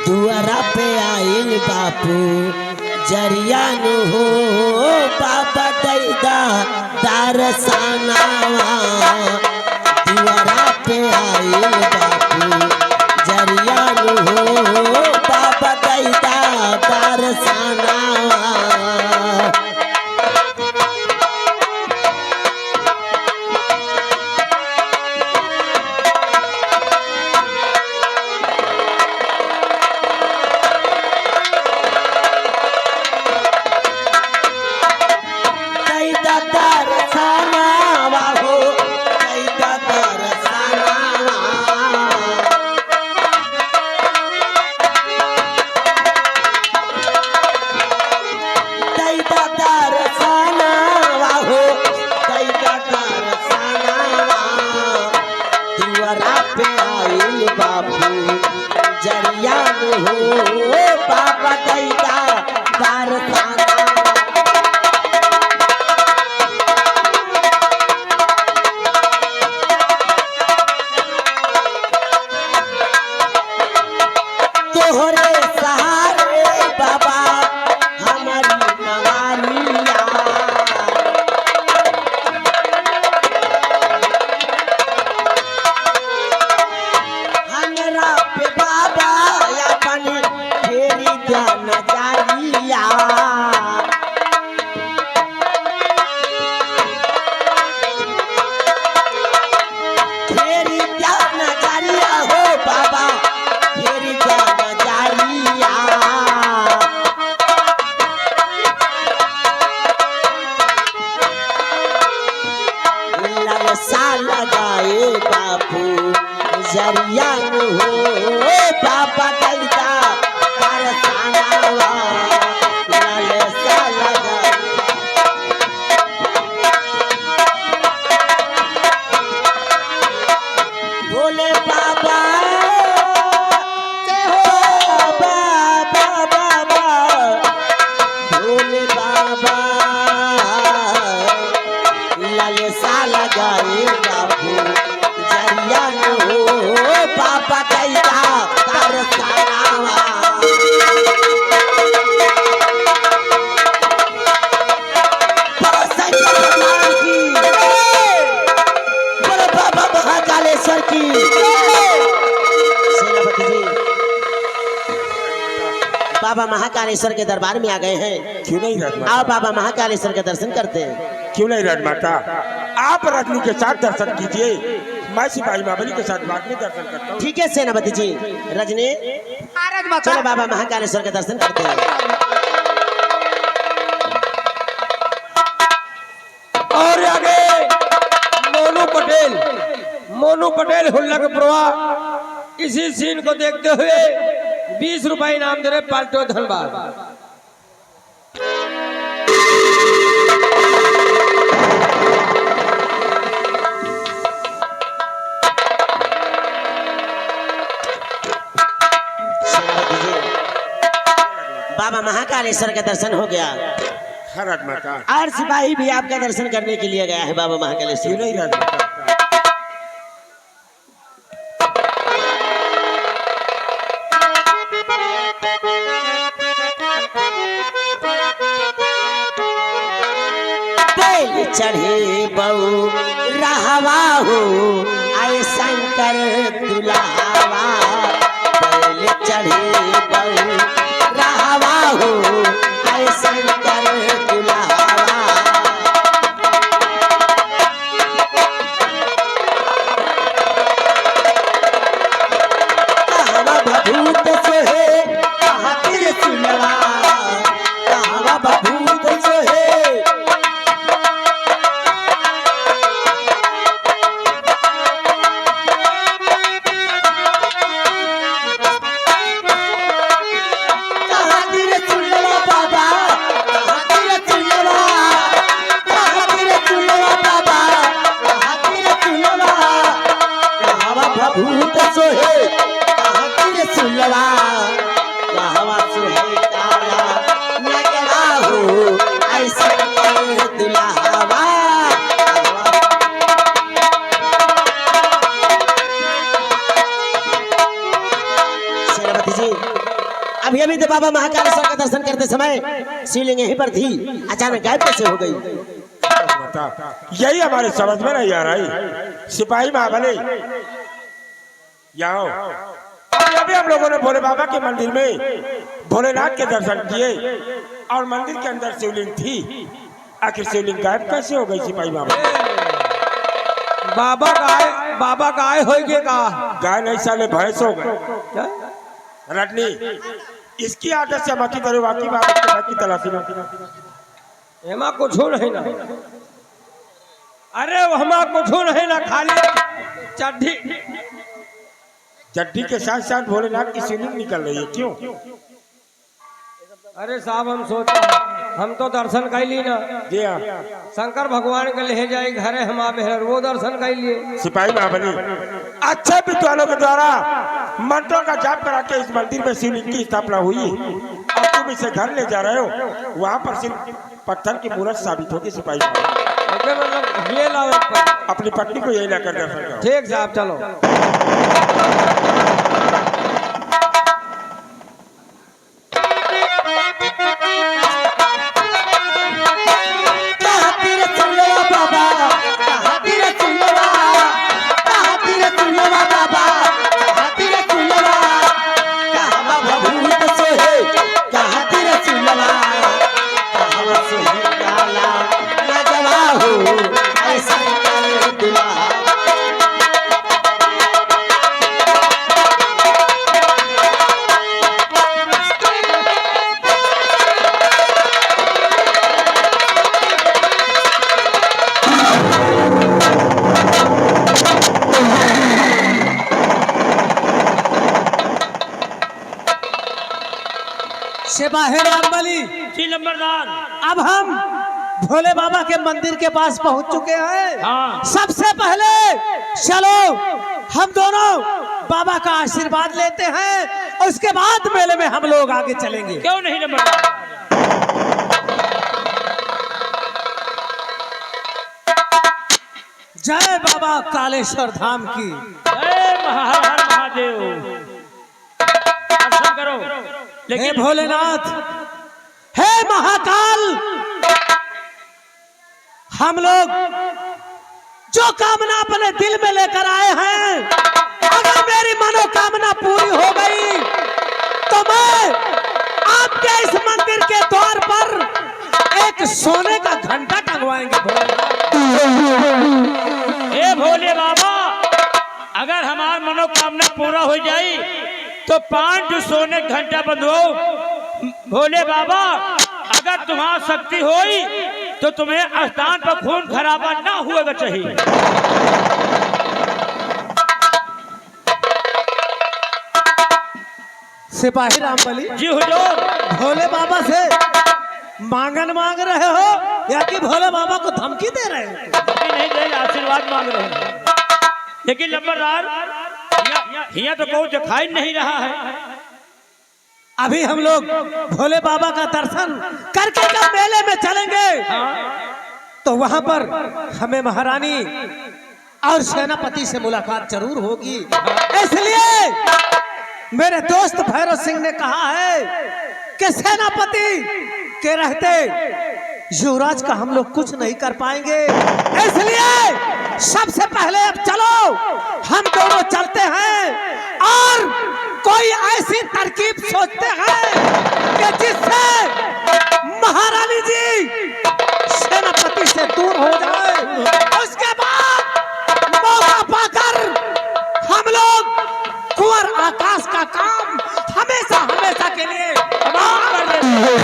दुआरा पे आइल बापू जरिया नु हो बाबा दैदा दारसानावा। दुआरा पे आइल बापू जरिया नु हो बाबा दैदा दारसानावा। जरिया हो बाबा दैदा दारसाना। तोहरे सहारे बाबा हमारी नवानिया। हमरा पे बाबा अपन फेरी ध्यान जालिया। फेरी ध्यान जालिया हो बाबा फेरी ध्यान जालिया। लालसा लगाए बापू जरिया हो बाबा दैदा दारसानावा। लालसा लगाए भोले बाबा बाबा बाबा भोले बाबा। लालसा लगाए बाबू जरिया हो बाबा दैदा दारसानावा। बोलो बाबा महाकालेश्वर की। सेनापति जी बाबा महाकालेश्वर के दरबार में आ गए हैं। क्यों नहीं राजमाता? आओ बाबा महाकालेश्वर के दर्शन करते हैं। क्यों नहीं राजमाता? आप रजनी के साथ दर्शन कीजिए, मैं सिपाही बाबली के साथ बाद में दर्शन करता हूँ। ठीक है सेनापति जी। रजनी चलो बाबा महाकालेश्वर के दर्शन करते हैं। और आगे मोनू पटेल हुल्लक प्रवाह। इसी सीन को देखते हुए 20 रुपए इनाम दे रहे पाल्टो धनबाद। बाबा महाकालेश्वर का दर्शन हो गया हाँ राजमाता। और सिपाही भी आपका दर्शन करने के लिए गया है बाबा महाकालेश्वर। क्यों नहीं राजमाता? बैल चढ़े बऊ रहवा हो आए शंकर दुलावा। बैल चढ़े बऊ रहवा हो आए शंकर दुलावा। कहवा बभूत सोहे कहाँ त्रिशूलवा। कहवा बभूत सोहे भूत सोहे कहाँ त्रिशूलवा। कहवा सोहे काला नगरा हो ऐसा दुलावा। सेनापति जी अभी अभी तो बाबा महाकालेश्वर का दर्शन करते समय शिवलिंग यहीं पर थी, अचानक गायब कैसे हो गई? बता, यही हमारे समझ में नहीं आ रही। सिपाही महाबली जाओ। अभी हम लोगों ने भोले बाबा के मंदिर में भोलेनाथ के दर्शन किए और मंदिर के अंदर शिवलिंग थी, आखिर शिवलिंग गायब कैसे हो गई? सिपाही महाबली बाबा गाय हो गए का? गाय नहीं साले भैंस हो गए। रटनी इसकी आदत से मती करे वाकी बाबा की तलाशी में एमा कुछ नहीं ना। अरे हमा कुछ नहीं ना, खाली चड्ढी चड्ढी के साथ साथ भोलेनाथ की शिवलिंग निकल रही है, क्यों? अरे साहब हम सोचा हम तो दर्शन कर ली ना, जी हाँ। शंकर भगवान के ले जाए घरे हम बेहर वो दर्शन कर लिए। सिपाही महाबली अच्छे विद्वानों के द्वारा मंत्रों का जाप करा के इस मंदिर में शिवलिंग की स्थापना हुई। अब तुम इसे घर ले जा रहे हो, वहाँ पर सिर्फ पत्थर की मूर्त साबित होगी। सिपाही मतलब ये लाओ अपनी पत्नी को यही लेकर दर्शन करो। ठीक साहब चलो। सिपाही रामबली जी नंबरदार, अब हम भोले बाबा के मंदिर के पास पहुंच चुके हैं। हाँ। सबसे पहले चलो हम दोनों बाबा का आशीर्वाद लेते हैं, उसके बाद मेले में हम लोग आगे चलेंगे। क्यों नहीं नंबरदार? जय बाबा कालेश्वर धाम की। जय हर हर महादेव। दर्शन करो। हे भोलेनाथ, हे महाकाल, हम लोग जो कामना अपने दिल में लेकर आए हैं, अगर मेरी मनोकामना पूरी हो गई तो मैं आपके इस मंदिर के द्वार पर एक सोने का घंटा टंगवाएंगे। हे भोले बाबा, अगर हमारी मनोकामना पूरा हो जाए तो 5 सोने घंटा बंधवाओ। भोले बाबा, अगर तुम्हारी शक्ति होई तो तुम्हें स्थान पर खून खराबा ना हुएगा चाहिए। सिपाही रामबली जी हुजूर। भोले बाबा से मांगन मांग रहे हो या कि भोले बाबा को धमकी दे रहे हो? धमकी नहीं दे, आशीर्वाद मांग रहे हैं। लेकिन नंबरदार, यहाँ तो कोई दिखाई नहीं रहा है। अभी हम लोग भोले बाबा का दर्शन करके जब मेले में चलेंगे तो वहां पर हमें महारानी और सेनापति से मुलाकात जरूर होगी। इसलिए मेरे दोस्त भैरव सिंह ने कहा है कि सेनापति के रहते युवराज का हम लोग कुछ नहीं कर पाएंगे। इसलिए सबसे पहले अब चलो हम दोनों चलते हैं और कोई ऐसी तरकीब सोचते हैं कि जिससे महारानी जी सेनापति से दूर हो जाए। उसके बाद मौका पाकर हम लोग कुंवर आकाश का काम हमेशा हमेशा के लिए तमाम कर देंगे।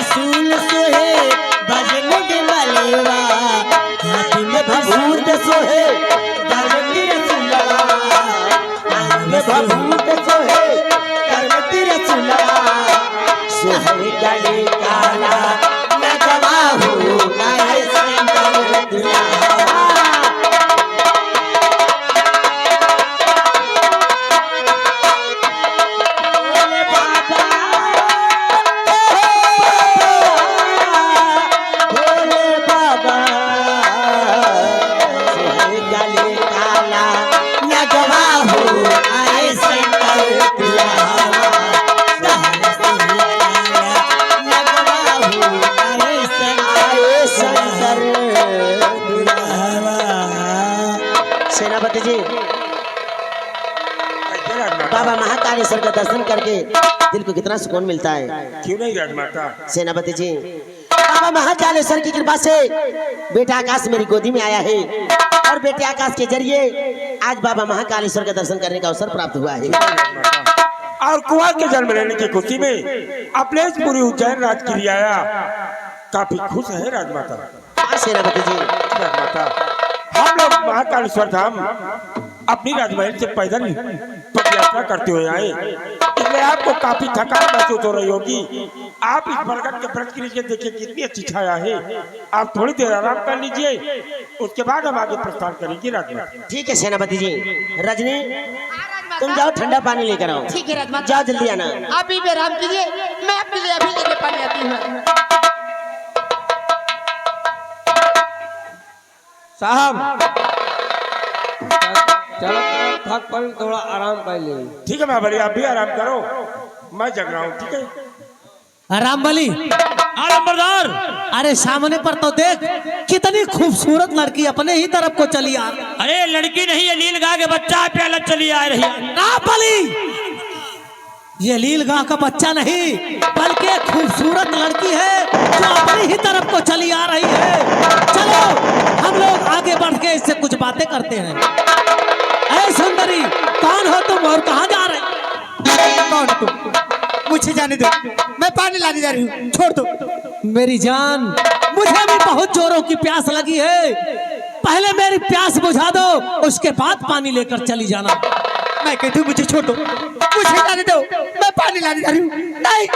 सूल से सूट सोहे करवती रसुला सोहे गले काला नगवा हो गाए शंकर दुल्हा सेनापति जी बाबा महाकालेश्वर का दर्शन करके दिल को कितना सुकून मिलता है। क्यों नहीं राजमाता? सेनापति जी बाबा महाकालेश्वर की कृपा से बेटा आकाश मेरी गोदी में आया है और बेटे आकाश के जरिए आज बाबा महाकालेश्वर का दर्शन करने का अवसर प्राप्त हुआ है। और कुंवर के जन्म लेने की खुशी में अपने इस पूरी उज्जैन राज की रियाया काफी खुश है राजमाता। हाँ सेनापति जी राजमाता, हम लोग महाकालेश्वर धाम अपनी राजमहल से पैदल पद यात्रा करते हुए आए, इसलिए आपको काफी थकान महसूस हो रही होगी। आप इस बरगद के वृक्ष के नीचे देखिए कितनी अच्छी छाया है। आप थोड़ी देर आराम कर लीजिए, उसके बाद हम आगे प्रस्थान करेंगे राजमाता। ठीक है सेनापति जी। रजनी तुम जाओ ठंडा पानी लेकर आओ। ठीक है राजमाता, जाओ जल्दी आना। आप भी आराम कीजिए, मैं अपने लिए अभी लेके पानी आती हूँ। साहब चलो थक पर थोड़ा आराम कर ले। ठीक है महाबली, आप भी आराम करो, मैं जग रहा हूँ। ठीक है रामबली, नंबरदार अरे सामने पर तो देख कितनी खूबसूरत लड़की अपने ही तरफ को चली आ। अरे लड़की नहीं है, नील गाय के बच्चा प्याला चली आ रही है। रामबली, ये लीलगाह का बच्चा नहीं बल्कि खूबसूरत लड़की है जो अपनी ही तरफ को चली आ रही है। चलो हम लोग आगे बढ़ के इससे कुछ बातें करते हैं। ऐ सुंदरी, कौन हो तुम और कहाँ जा रहे? कौन तुम? मुझे जाने दो, मैं पानी लाने जा रही हूँ, छोड़ दो। मेरी जान, मुझे भी बहुत जोरों की प्यास लगी है, पहले मेरी प्यास बुझा दो, उसके बाद पानी लेकर चली जाना। मैं कहती हूँ मुझे छोड़ दो, मुझे जाने दो, मैं पानी लाने जा रही हूँ। नहीं,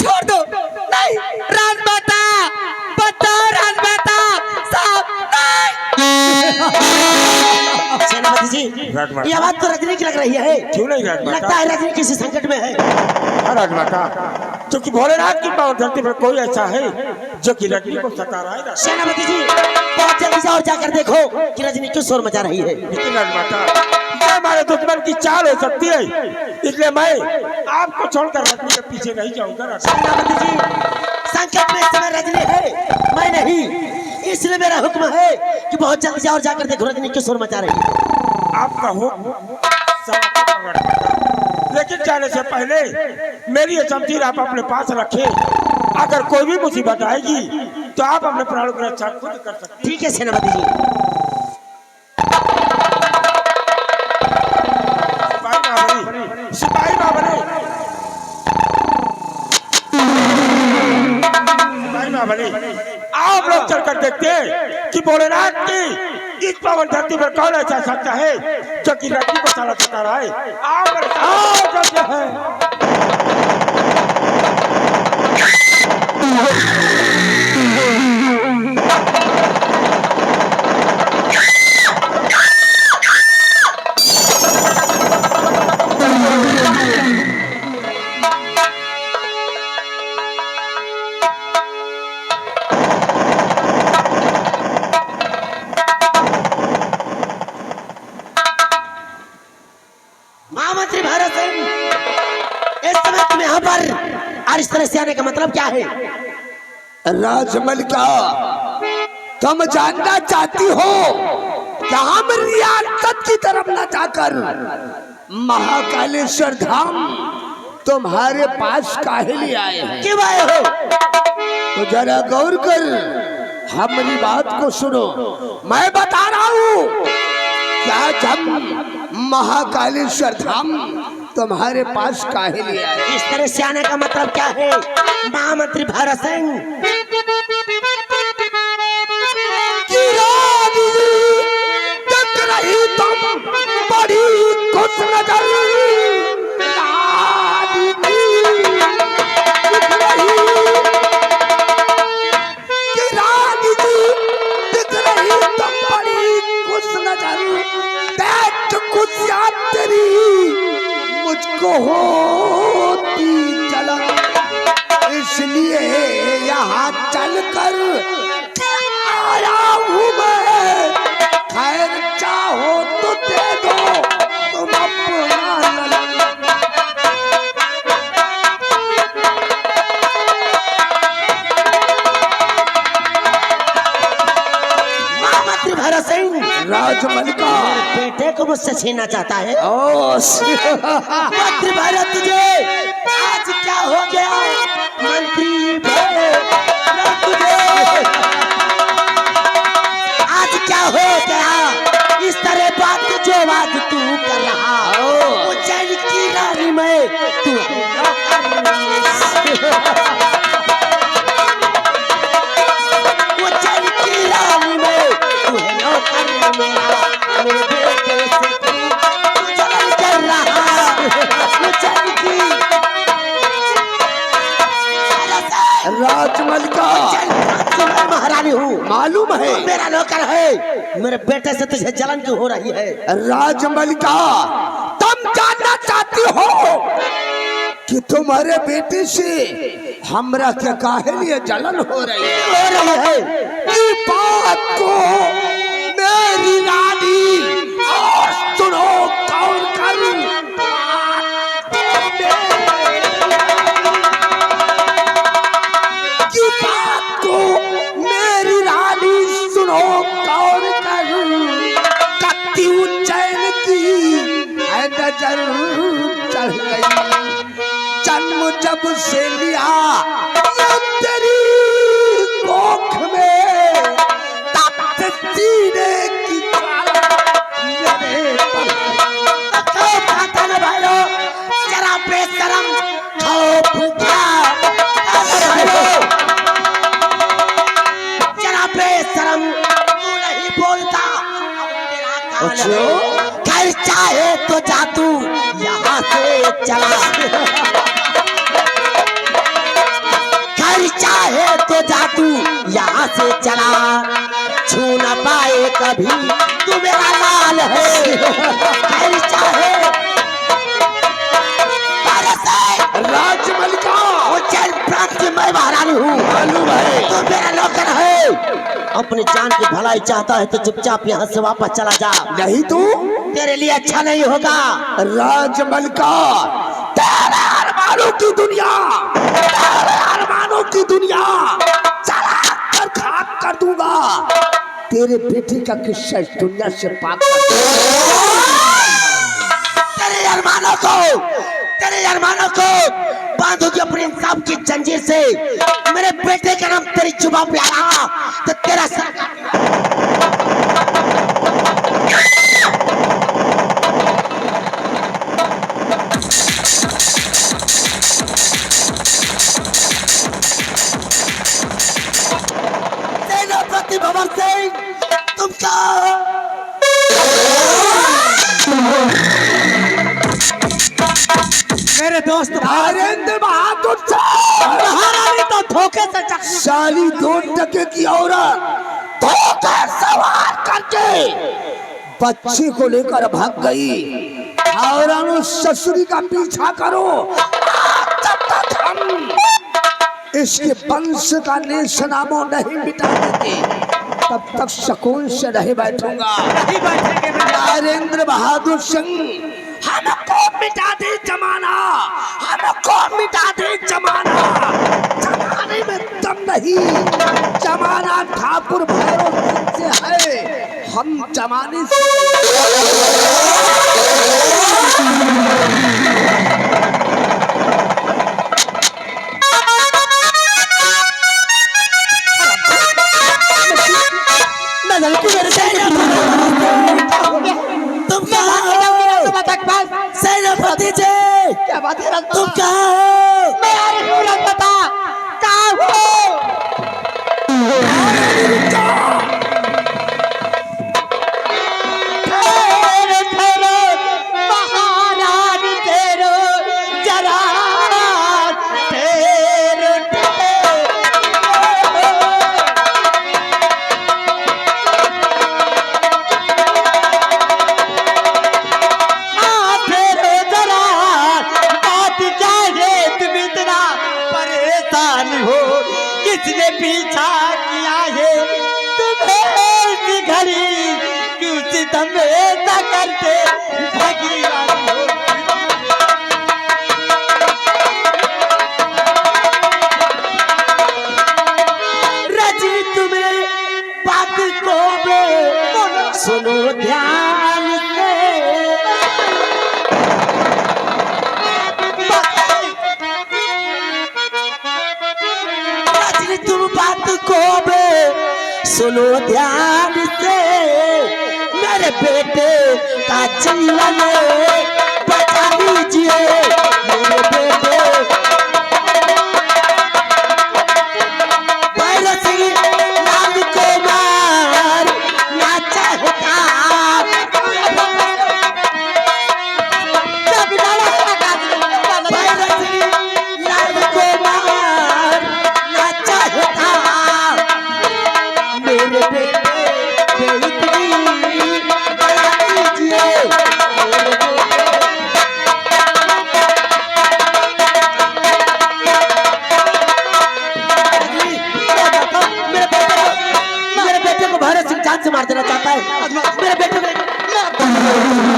छोड़ दो, नहीं। राजमाता, बताओ राजमाता, साहब सेनापति जी राजमाता। ये बात तो रजनी की लग रही है। क्यों नहीं राजमाता? लगता है रजनी किसी संकट में है। हाँ राजमाता, क्योंकि भोलेनाथ की पावन धरती पर कोई ऐसा है जो कि रजनी को सता रहा है। सेनापति जी बहुत जल्दी जाओ, जाकर देखो कि रजनी क्यों शोर मचा रही है। लेकिन राजमाता, ये हमारे दुश्मन की चाल हो सकती है, इसलिए मैं आपको छोड़कर रजनी के पीछे नहीं जाऊंगा। सेनापति जी संकट में इस समय रजनी है, मैं नहीं, इसलिए मेरा हुक्म है कि बहुत जल्दी जाओ और जाकर देखो रजनी क्यों शोर मचा रही है। आपका हुक्म लेकिन जाने से पहले मेरी ये शमशीर आप अपने पास रखें। अगर कोई भी मुसीबत आएगी तो आप अपने प्राणों की रक्षा खुद कर सकते हैं। ठीक है सेनापति जी। सिपाही महाबली, आओ हम लोग चलकर देखते हैं कि भोलेनाथ की इस पावन धरती पर कौन ऐसा सकता है जो कि रजनी को साला सता रहा है। आओ मेरे साथ, आओ चलते हैं। महामंत्री भारत सिंह, इस समय तुम यहाँ पर और इस तरह से आने का मतलब क्या है? राजमल, क्या तुम जानना चाहती हो कि हम रियासत की तरफ न जाकर महाकालेश्वर धाम तुम्हारे पास काहे लिए आए हैं? क्यों आए हो? तो जरा गौर कर, हमारी बात को सुनो। मैं बता रहा हूँ, क्या जब महाकालेश्वर धाम तुम्हारे पास काहे लिए आए? इस तरह से आने का मतलब क्या है महामंत्री भारत सिंह? देख रही तुम बड़ी खुश नजर, को होती जलन, इसलिए यहाँ चलकर आया हूँ मैं। खैर चाहो तो दे दो तुम अपना ललन। महामंत्री भैरव सिंह राजमल का बेटे को मुझसे छीनना चाहता है। मंत्री भैरव तुझे आज क्या हो गया? मंत्री भैरव तुझे आज क्या हो गया? इस तरह बात जो आज तू कर रहा हो, उज्जैन की रानी में तू उज्जैन की रानी में तू है नौकर मेरा। मेरे बेटे से तू जलन कर रहा उज्जैन की राजमल का मैं महारानी हूँ, मालूम है। मेरा नौकर है। मेरे बेटे से तुझे जलन क्यों हो रही है? राजमल का तुम जानना चाहती हो कि तुम्हारे बेटे से हमरा क्या काहे लिए जलन हो रही है? कि बात को मेरी रानी और सुनो कौन करूं। की बात को मेरी रानी सुनो कौन करूं। कत्ती उज्जैन की है नजर चढ़ गई। जन्म जब से लिया ये तेरी कोख में, तब से सीने की ज्वाला मेरे पर। जरा बेशरम खौफ क्या? जरा बेशरम तू नहीं बोलता। घर चाहे तो जा तू यहाँ से चला। घर चाहे तो जा तू यहाँ से चला। छू न पाए कभी तू मेरा लाल है। घर चाहे राजमल का उज्जैन प्रांत की मैं महारानी हूँ, मालूम है। तू मेरा नौकर है। अपनी जान की भलाई चाहता है तो चुपचाप यहाँ से वापस चला जा, नहीं तू तेरे लिए अच्छा नहीं होगा। राजमल का तेरे अरमानों की दुनिया, तेरे अरमानों की दुनिया चला कर खाक कर दूंगा। तेरे बेटे का किस्सा इस दुनिया से पाक कर दूंगा। तेरे अरमानों को बांधोगी अपने इंसाफ की जंजीर से। मेरे बेटे का नाम तेरी जुबान पे आया तो तेरा सर सेनापति भवन सिंह तुम क्या? मेरे दोस्त नरेंद्र बहादुर महारानी तो धोखे से साली 2 टके की औरत धोखे सवार करके बच्चे को लेकर भाग गई। और ससुरी का पीछा करो जब तक हम इसके वंश का नेशनामो नहीं मिटा देते तब तक सुकून से नहीं बैठूंगा। नहीं बैठेंगे। नरेंद्र बहादुर सिंह हमको मिटा दे जमाना, हमको मिटा दे जमाना। जमाने में दम नहीं, जमाना ठाकुर भैरव सिंह से है, हम जमाने से तुम सेनापति जी क्या बात है? तुम कहाँ हो? बता कहाँ हो? महारानी तेरो जरा सुनो ध्यान से मेरे बेटे का जीवन बचा लीजिए मेरे बेटे भैरव सिंह राम कुमार ना चाहता भैरव सिंह राम कुमार ना चाहता मेरे बेटे बेइज्जती करा दीजिए मेरे मेरे बेटे को भैरव सिंह जान से मार देना चाहता है मेरे बेटे को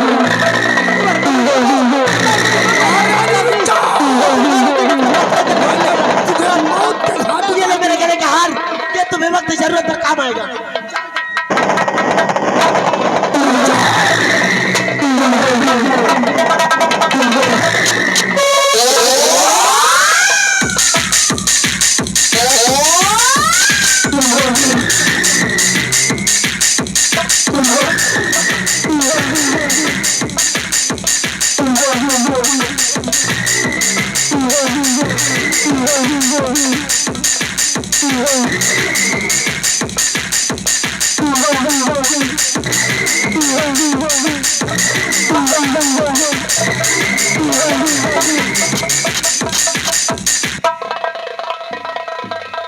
ये ले मेरे गले का हार ये तुम्हें वक्त जरूरत पर काम आएगा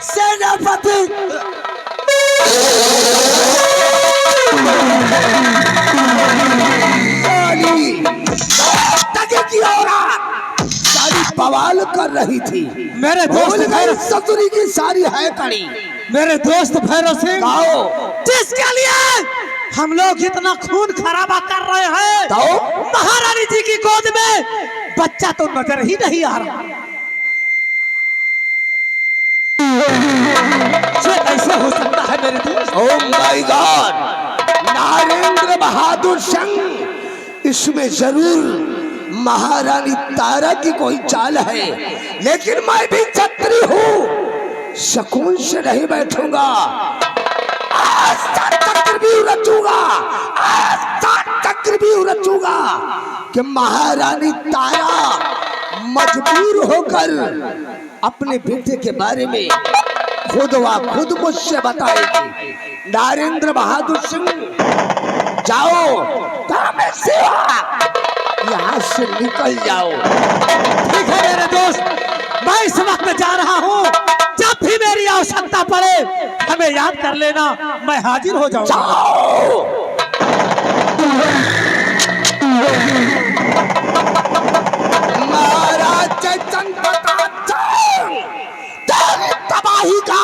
सेनापति सारी बवाल कर रही थी मेरे दोस्त भैरव ससुरी की सारी है कड़ी मेरे दोस्त भैरव सिंह आओ जिसके लिए हम लोग इतना खून खराबा कर रहे हैं तो महारानी जी की गोद में बच्चा तो नजर ही नहीं आ रहा ये कैसे हो सकता है मेरे दोस्त oh my God Narendra Bahadur Singh इसमें जरूर महारानी तारा की कोई चाल है लेकिन मैं भी छत्री हूँ सुकून से नहीं बैठूंगा आज चक्रव्यूह रचूंगा आज चक्रव्यूह रचूंगा कि महारानी तारा मजबूर होकर अपने बेटे के बारे में खुद मुझसे बताएगी नरेंद्र बहादुर सिंह जाओ काम सेवा यहाँ से निकल जाओ ठीक है मेरे दोस्त मैं इस वक्त जा रहा हूँ जब भी मेरी आवश्यकता पड़े हमें याद कर लेना मैं हाजिर हो जाऊंगा जाओ महाराज तबाही का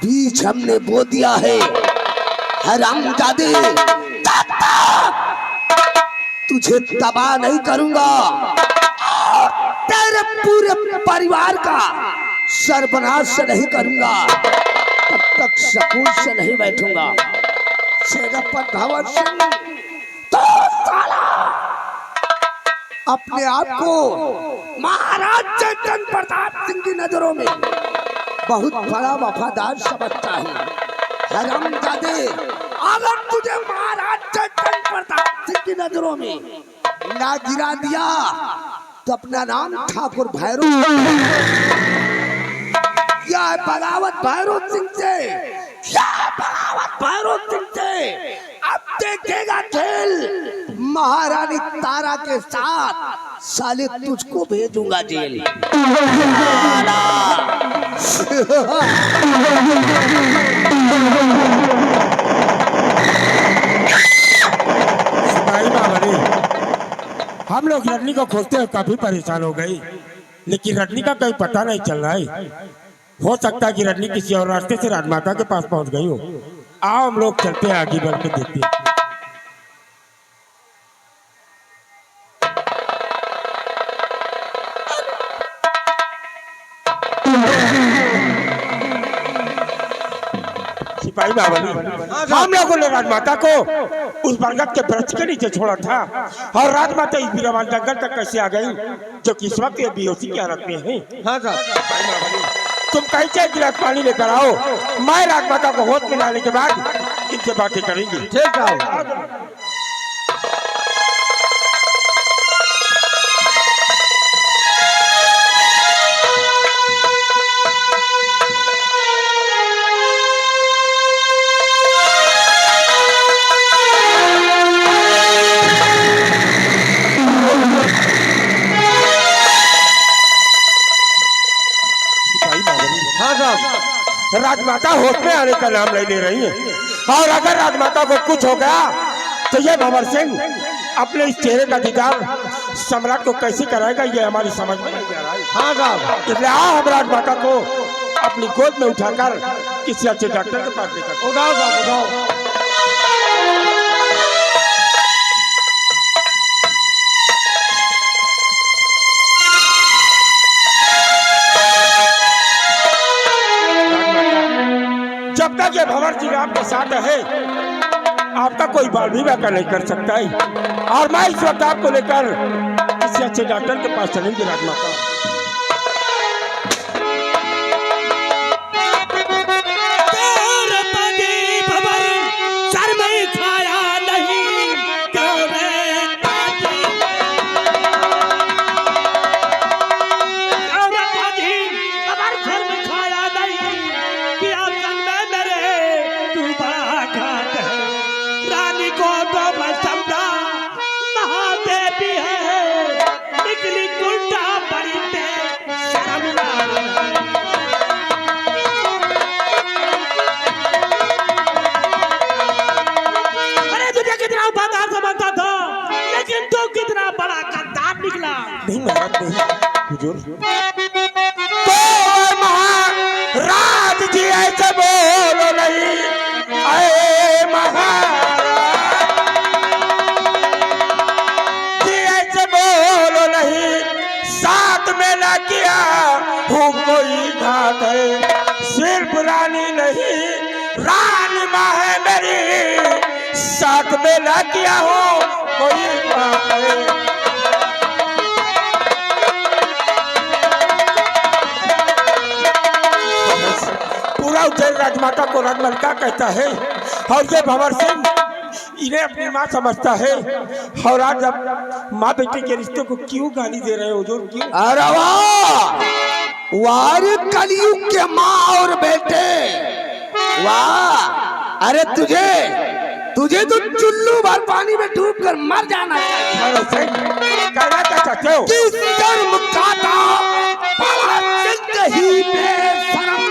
बीज हमने बो दिया है हरामजादे तुझे तबाह नहीं करूंगा तेरे पूरे परिवार का सर्वनाश नहीं करूंगा तब तक सुकून से नहीं बैठूंगा सेनापति भवन सिंह तो साला अपने आप को महाराज चैतन्य प्रताप सिंह की नजरों में बहुत बड़ा वफादार समझता है हरामजादे अगर तुझे महाराज चैतन्य प्रताप सिंह की नजरों में ना गिरा दिया तो अपना नाम ठाकुर भैरव क्या है बगावत भैरव सिंह से क्या है बगावत भैरव सिंह से अब देखेगा खेल महारानी तारा के साथ साले तुझको भेजूंगा जेल हम लोग रजनी को खोजते हुए काफी परेशान हो गए लेकिन रजनी का कहीं पता नहीं चल रहा है हो सकता है कि रजनी किसी और रास्ते से राजमाता के पास पहुंच गई हो आओ हम लोग चलते हैं आगे बढ़ के देखते हैं सिपाही बाबा हम लोगों ने राजमाता को उस बरगद के वृक्ष के नीचे छोड़ा था और राजमाता इस बीरावान जंगल तक कैसे आ गई जो कि इस वक्त ये बेहोशी की हालत में है। हाँ सर सिपाही बाबा तुम कैसे एक गिलास पानी लेकर आओ, मैं राजमाता को होश में लाने के बाद इनसे बातें करेंगे। ठीक है। हाँ साहब, राजमाता होश में आने का नाम नहीं ले रही है, और अगर राजमाता को कुछ हो गया तो ये भंवर सिंह अपने इस चेहरे का दीदार सम्राट को कैसे कराएगा, ये हमारी समझ में नहीं आ रहा है। हाँ साहब, इसलिए आओ हम राजमाता को अपनी गोद में उठाकर किसी अच्छे डॉक्टर के पास लेकर उठाओ साहब, उठाओ। जब तक ये भंवर सिंह आपके साथ है आपका कोई बाल भी वाका नहीं कर सकता है, और मैं इस वक्त आपको लेकर किसी अच्छे डॉक्टर के पास चलेंगे। राजमाता नहीं महाराज नहीं हुजूर। तो महाराज जी ऐसे बोलो नहीं, अरे महाराज जी ऐसे बोलो नहीं, साथ में ना किया हूँ कोई घात है, सिर्फ रानी नहीं रानी माँ है मेरी, साथ में ना किया हूँ कोई घात है। उज्जैन राजमाता को राजमलिका कहता है, और ये भंवर सिंह इन्हें अपनी माँ समझता है, और आज अब माँ बेटी के रिश्ते को क्यों गाली दे रहे हो हुजूर, क्यों? अरे वाह, वार कलयुग के माँ और बेटे, वाह। अरे तुझे तो चुल्लू भर पानी में डूब कर मर जाना चाहिए। कहना क्या चाहते हो? किस कर्म काटा पाला जिंदगी बेशरम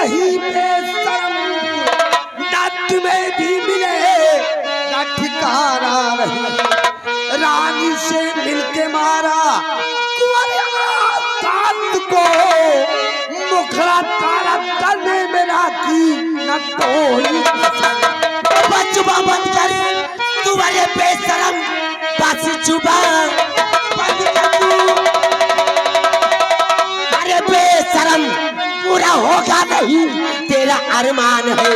ही बेशरम, ना तुम्हें भी मिले ना ठिकाना रही, रानी से मिलके मारा कुंवर को, मुखड़ा काला करने में राखी न कोई। चुबा बंद कर, तुम्हारे बेशरम बासी चुबा बंद कर तू, अरे बेशरम पूरा होगा नहीं तेरा अरमान है,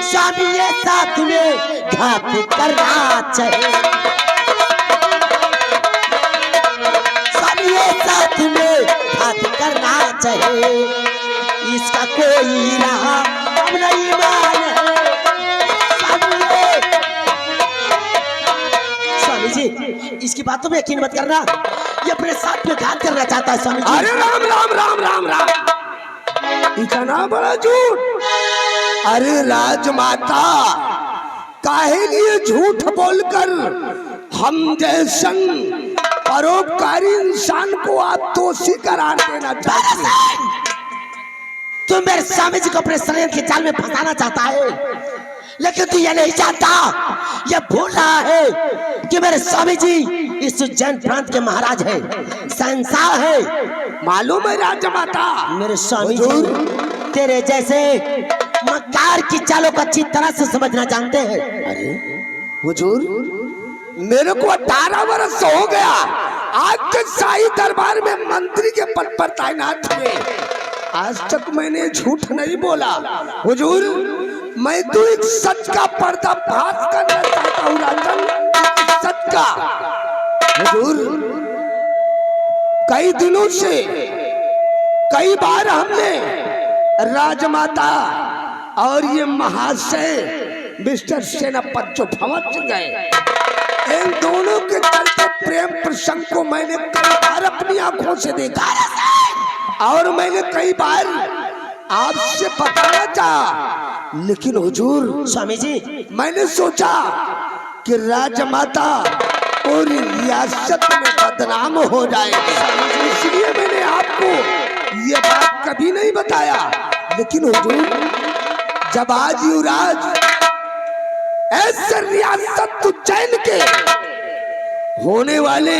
स्वामी ये साथ में घात करना चाहिए, स्वामी ये साथ में घात करना चाहिए, इसका कोई रहा अब नहीं मान है। स्वामी जी इसकी बातों में यकीन मत करना, ये अपने साथ में घात करना चाहता है स्वामी जी। अरे राम राम राम राम राम, इतना बड़ा झूठ। अरे राजमाता काहे लिए झूठ बोलकर हम जैसन परोपकारी इंसान को आप दोषी करार देना चाहते हैं? तुम मेरे स्वामी जी को अपने षड्यंत्र के जाल में फंसाना चाहता है, लेकिन तू ये नहीं जानता, ये भूल रहा है कि मेरे स्वामी जी इस उज्जैन प्रांत के महाराज हैं, शहंशाह है। मालूम है राजमाता, मेरे स्वामी जी तेरे जैसे मक्कार की चालों को अच्छी तरह से समझना जानते हैं। अरे हुजूर, मेरे को 18 वर्ष हो गया आज के शाही दरबार में मंत्री के पद पर तैनात हुए, आज तक मैंने झूठ नहीं बोला। हुजूर, मैं तो एक सच का पर्दाफाश करना चाहता हूँ राजन, एक सच का। हुजूर, कई दिनों से कई बार हमने राजमाता और ये महाशय मिस्टर सेनापति जो भंवर सिंह गए, इन दोनों के चलते प्रेम प्रसंग को मैंने कई बार अपनी आंखों से देखा और मैंने कई बार आपसे बताना चाहा, लेकिन हुजूर स्वामी जी, मैंने सोचा कि राजमाता पूरी रियासत में बदनाम हो जाएगी, इसलिए मैंने आपको ये बात कभी नहीं बताया। लेकिन हुजूर, जब आज युवराज ऐसे रियासत उज्जैन के होने वाले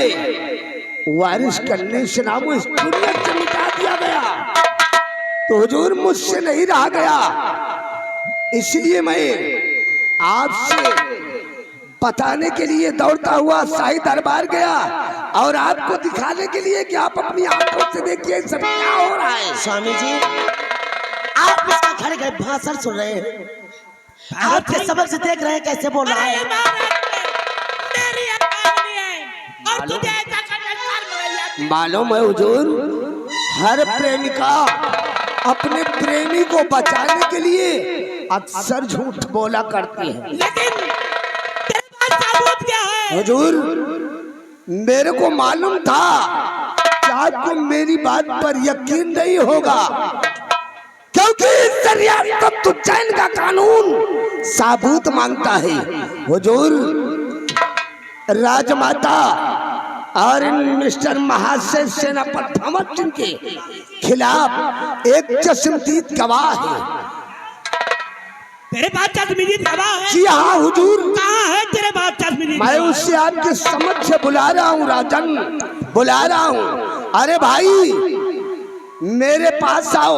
वारिस करने से नाम इस दुनिया से मिटा दिया गया, तो हुजूर मुझसे नहीं रहा गया, इसलिए मैं आपसे बताने के लिए दौड़ता हुआ शाही दरबार गया और आपको दिखाने के लिए कि आप अपनी आंखों से देखिए सब क्या हो रहा है। स्वामी जी, आप इसका खड़े गए भाषण सुन रहे हैं, आपके सबक से देख रहे हैं कैसे बोल रहा है। मालूम है हुजूर, हर प्रेमिका अपने प्रेमी को बचाने के लिए अक्सर झूठ बोला करती है। लेकिन तेरे पास सबूत क्या है? हुजूर, मेरे को मालूम था कि आपको मेरी बात पर यकीन नहीं होगा, क्योंकि इस रियासत उज्जैन का कानून सबूत मांगता है। हुजूर, राजमाता और मिस्टर महाशय सेनापति भंवर सिंह के खिलाफ एक चश्मदीद गवाह है। तेरे पास चश्मदीद गवाह है? जी हाँ हुजूर। कहाँ है तेरे पास चश्मदीद? मैं उससे आपके समक्ष बुला रहा हूँ राजन, बुला रहा हूँ। अरे भाई, मेरे पास आओ।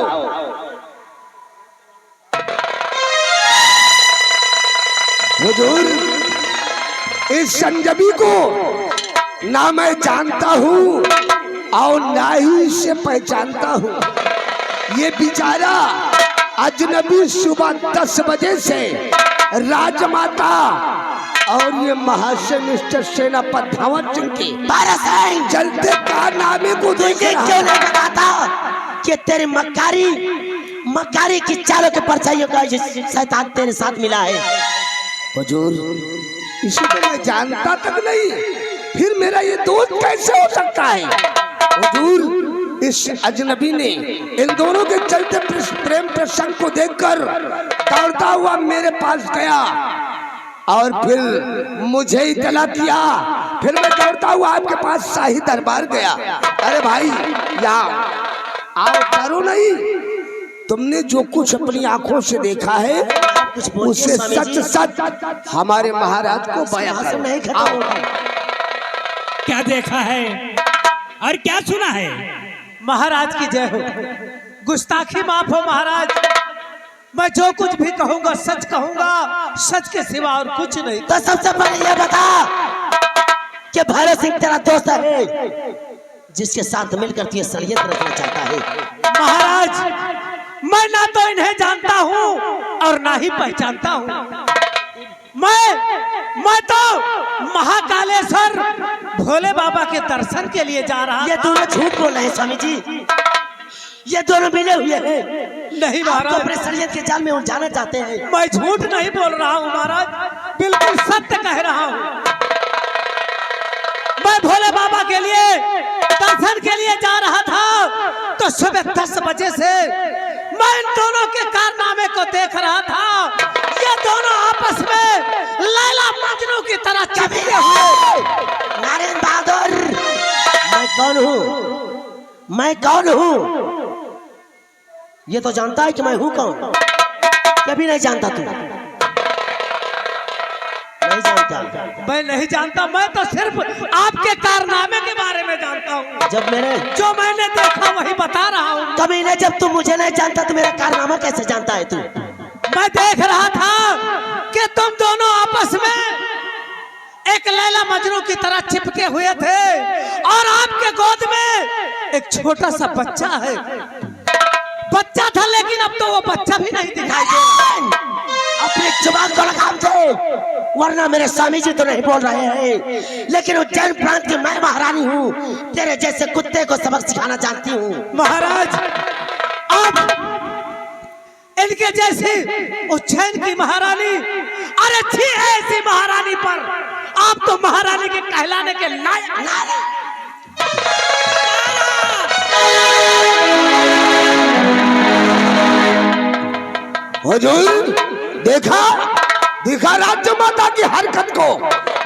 हुजूर, इस संजबी को ना मैं जानता हूँ और ना ही इसे पहचानता हूँ। ये बेचारा अजनबी सुबह 10 बजे से राजमाता और ये महाशय मिस्टर सेनापति भंवर सिंह के चलते कारनामे को देख तुझे क्यों नहीं बताता कि तेरी मक्कारी की चालों के परछाइयों का ये शैतान तेरे साथ मिला है। हुजूर, इसे तो मैं जानता तक नहीं, फिर मेरा ये दोस्त कैसे हो सकता है? हुजूर, इस अजनबी ने इन दोनों के चलते प्रेम प्रसंग को देखकर दौड़ता हुआ मेरे पास गया और फिर मुझे इतला किया, फिर मैं दौड़ता हुआ आपके पास शाही दरबार गया। अरे भाई, यहाँ आओ, डरो नहीं। तुमने जो कुछ अपनी आंखों से देखा है उससे सच सच हमारे महाराज को बयां करो। नहीं खत्म होगा। क्या देखा है और क्या सुना है? महाराज की जय हो। गुस्ताखी माफ हो महाराज, मैं जो कुछ भी कहूंगा सच कहूंगा, सच के सिवा और कुछ नहीं। तो सबसे पहले ये बता कि भैरव सिंह तेरा दोस्त है जिसके साथ मिलकर तू ये षड्यंत्र रखना चाहता है। महाराज, मैं ना तो इन्हें जानता हूँ और ना ही पहचानता हूँ। मैं तो महाकालेश्वर भोले बाबा के दर्शन के लिए जा रहा। ये दोनों झूठ बोल रहे हैं स्वामी जी, ये दोनों मिले हुए हैं। नहीं महाराज, अपने षड्यंत्र के जाल में उलझाना चाहते हैं। मैं झूठ नहीं बोल रहा हूँ महाराज, बिल्कुल सत्य कह रहा हूँ। मैं भोले बाबा के लिए दर्शन के लिए जा रहा था तो सुबह 10 बजे से मैं इन दोनों के कारनामे को देख रहा था। ये दोनों आपस में लैला मजनू की तरह चिपके हुए। नारायण बहादुर, मैं कौन हूँ? मैं कौन हूँ? ये तो जानता है कि मैं हूँ कौन? कभी नहीं जानता तू? नहीं जानता? मैं नहीं जानता, मैं तो सिर्फ आपके कारनामे के बारे में जानता हूँ। जब जो मैंने देखा वही बता रहा हूँ। कभी नहीं, जब तू मुझे नहीं जानता तो मेरा कारनामा कैसे जानता है तू? मैं देख रहा था कि तुम दोनों आपस में एक लैला मजनू की तरह चिपके हुए थे और आपके गोद में एक छोटा सा बच्चा है। बच्चा था लेकिन अब तो वो बच्चा भी नहीं दिखाई दे रहा। जुबान को लगाम दे, वरना मेरे स्वामी जी तो नहीं बोल रहे हैं, लेकिन उज्जैन प्रांत की मैं महारानी हूँ, तेरे जैसे कुत्ते को सबक सिखाना जानती हूँ। महाराज, आप इनके जैसी उज्जैन की महारानी और अच्छी ऐसी महारानी पर आप तो महारानी के कहलाने के लायक नहीं। हुजूर, देखा देखा राज्य माता की हरकत को,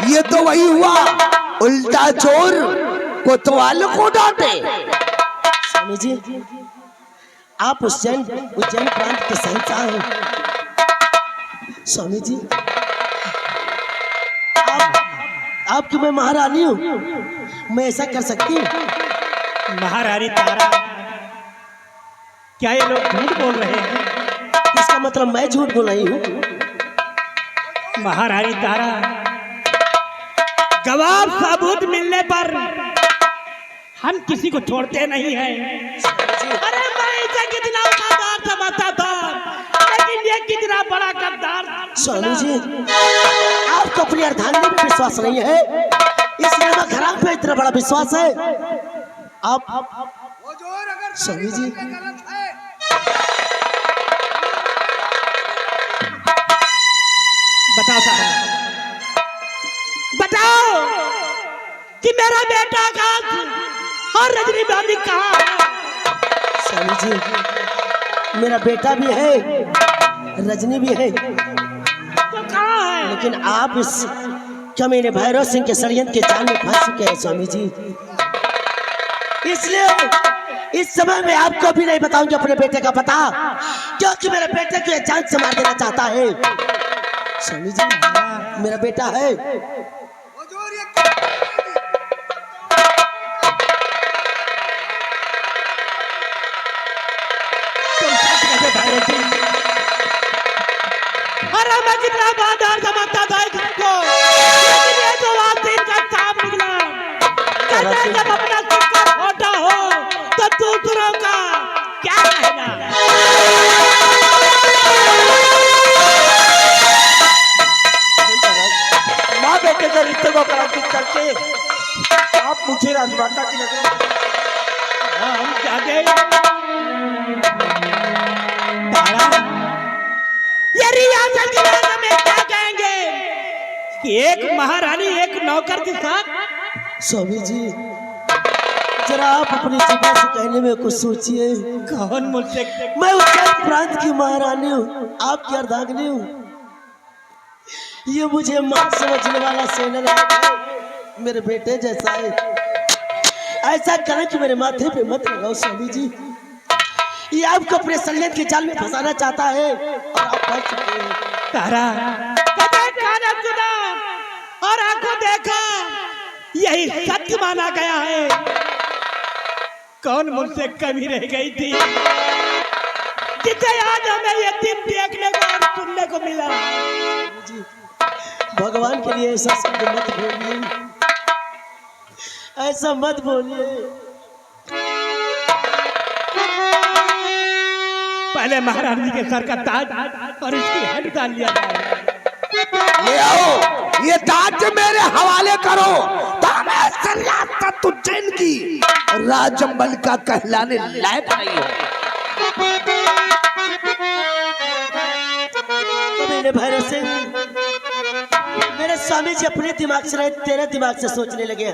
ये तो वही हुआ, उल्टा चोर कोतवाल को डांटे। स्वामी जी, आप उज्जैन प्रांत के शहंशाह हैं। स्वामी जी, आपकी मैं महारानी हूँ, मैं ऐसा कर सकती हूँ? महारानी तारा, क्या ये लोग झूठ बोल रहे हैं? इसका मतलब मैं झूठ बोल रही हूँ? महारानी तारा, गवाह सबूत मिलने पर हम किसी को छोड़ते नहीं हैं। अरे मैं इसे कितना वफादार समझता था, लेकिन ये कितना बड़ा गद्दार। स्वामी जी, आपको अपनी अर्धांगिनी पे विश्वास नहीं है, इसलिए मैं घराम पे इतना बड़ा विश्वास है। आप स्वामी जी, बताओ साहब, बताओ कि मेरा बेटा कहाँ और रजनी भाभी कहाँ? स्वामी जी, मेरा बेटा भी है, रजनी भी है, तो कहाँ है? लेकिन आप इस कमीने भैरव सिंह के षड्यंत्र के जाल में फंस चुके हैं स्वामी जी। इसलिए इस समय में आपको भी नहीं बताऊंगी अपने बेटे का पता, क्योंकि मेरे बेटे को जान से मार देना चाहता है। स्वामी जी, मेरा बेटा है। अरे मैं कितना बहादुर समझता था इसको, लेकिन ये तो वासिन का साफ निकला। कहते हैं जब अपना सिक्का खोटा हो तो दूसरों का क्या कहना। माँ बेटे के रिश्ते को कलंकित करके आप मुझे राजमाता की नजरों हम क्या कहें तारा, ये रियासत के बारे में क्या कहेंगे कि एक महारानी एक नौकर के साथ। स्वामी जी, जरा आप अपनी जीवा से कहने में कुछ सोचिए। कौन मुझसे? मैं उज्जैन प्रांत की महारानी हूँ, आपकी अर्धांगिनी हूँ। ये मुझे मां समझने वाला सेनानायक है, मेरे बेटे जैसा है। ऐसा करें कि मेरे माथे पे मत लगाओ स्वामी जी, ये आपको अपने षड्यंत्र के जाल में फंसाना चाहता है और आप फंस चुके हैं। तारा, कभी काना सुना और आंखों देखा, यही सत्य माना गया है। कौन मुझसे कमी रह गई थी जिसे आज हमें ये दिन देखने को और सुनने को मिला। जी, भगवान के लिए ऐसा शब्द मत बोलिए, ऐसा मत बोलिए। पहले महारानी के सर का ताज और इसकी हेड डाल लिया जाए। ले आओ, ये ताज मेरे हवाले करो, तो मैं सरियासत उज्जैन की राजमहल का कहलाने लायक नहीं हो। मेरे भैरव सिंह, मेरे स्वामी जी अपने दिमाग से नहीं तेरे दिमाग से सोचने लगे हैं।